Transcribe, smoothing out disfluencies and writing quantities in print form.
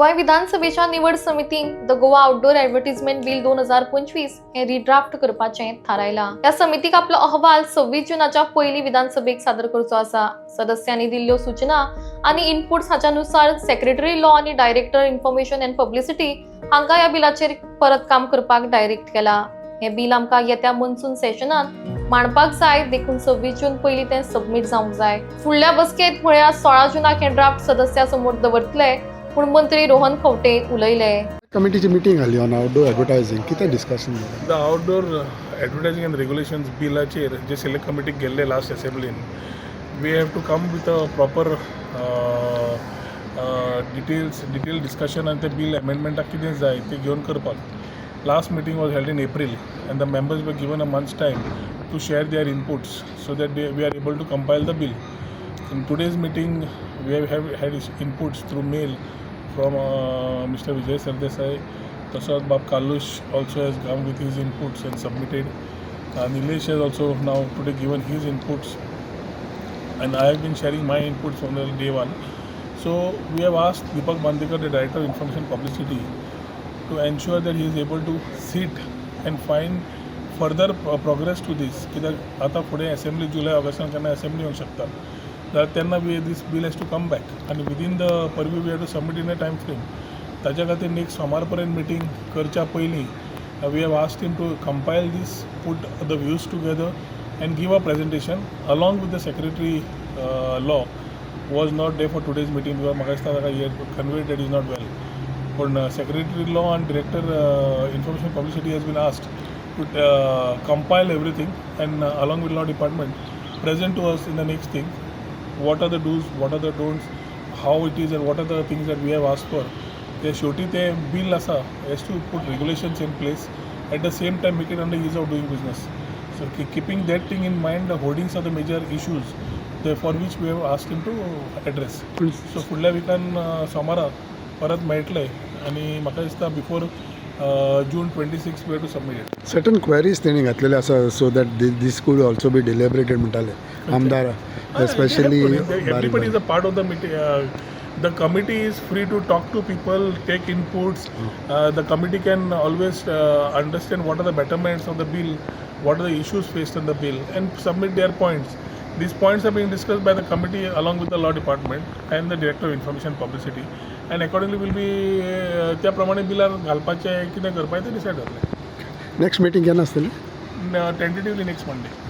गोंय विधानसभेच्या निवड समितीन द गोवा आउटडोर एडव्हर्टिजमेंट बिल 2025 हे रिड्राफ्ट करपाचे थारायला। या समितीक आपलो अहवाल 26 जूनाच्या पयली विधानसभेक सादर करचो आसा। सदस्यांनी दिल्ल्यो सूचना आणि इनपुट्स हाच्यानुसार सेक्रेटरी लॉ आणि डायरेक्टर इन्फॉर्मेशन अँड पब्लिसिटी हांका या बिलाचेर परत काम करपाक डायरेक्ट केला। हे बिल आमकां येत्या मॉन्सून सेशनात मांडपाक जाय, देखून 26 जून पयली ते सबमिट जावंक जाय। फुडल्या बसकेत म्हळ्यार 16 जूनाक हे ड्राफ्ट सदस्यां समोर दवरतले, पूण मंत्री रोहन खंवटे उलयले। कमिटीची मीटिंग जाली ऑन आउटडोर एडवर्टायझिंग, कितें डिस्कशन जालें? The outdoor advertising and regulations बिलाचेर जे सिलेक्ट कमिटीक गेल्ले लास्ट असेंब्लीन, we have to come with a proper detail discussion आनी ते बिल अमेंडमेंटाक कितें जाय ते घेवन करपाक। Last meeting was held in April and the members were given a month's time to share their inputs so that we are able to compile the bill. In today's meeting, we have had inputs through mail from Mr. Vijay Sardesai. Prasad Bab Kalush also has come with his inputs and submitted. Nilesh has also now today given his inputs, and I have been sharing my inputs from the day one. So we have asked Deepak Bandekar, the Director of Information Publicity, to ensure that he is able to sit and find further progress to this. कित्याक आतां फुडें assembly जुलय ऑगस्टान केन्ना assembly येवंक शकता, जाल्यार तेन्ना this bill has to come back आनी within the purview we have to submit in a time frame. ताच्या खातीर नेक्स्ट सोमार पर्यंत मिटींग करच्या पयलीं we have asked him to compile this, put the views together and give a presentation along with the secretary law was not there for today's meeting because म्हाका दिसता ताका conveyed that is not well. But Secretary Law and Director Information Publicity has been asked to compile everything and along with Law Department present to us in the next thing. What are the do's, what are the don'ts, how it is, and what are the things that we have asked for. The shorty the bill asa has to put regulations in place. At the same time, make it under ease of doing business. So keeping that thing in mind, the hoardings are the major issues for which we have asked him to address. So फुडल्या weekan सोमारा परत मेळटले आनी म्हाका दिसता before June 26 we have to submit it. Certain queries तेणी घातलेले आसा so that this could also be deliberated म्हणटाले आमदार specially. Everybody is a part of the meeting. The committee is free to talk to people, take inputs. The committee can always understand what are the betterments of the bill, what are the issues faced in the bill, and submit their points. These points are being discussed by the committee along with the law department and the director of information publicity, and accordingly will be त्या प्रमाणे बिलार घालपाचें कितें करपाचें ते decide जातलें। Next meeting केन्ना आसतली? Tentatively next Monday.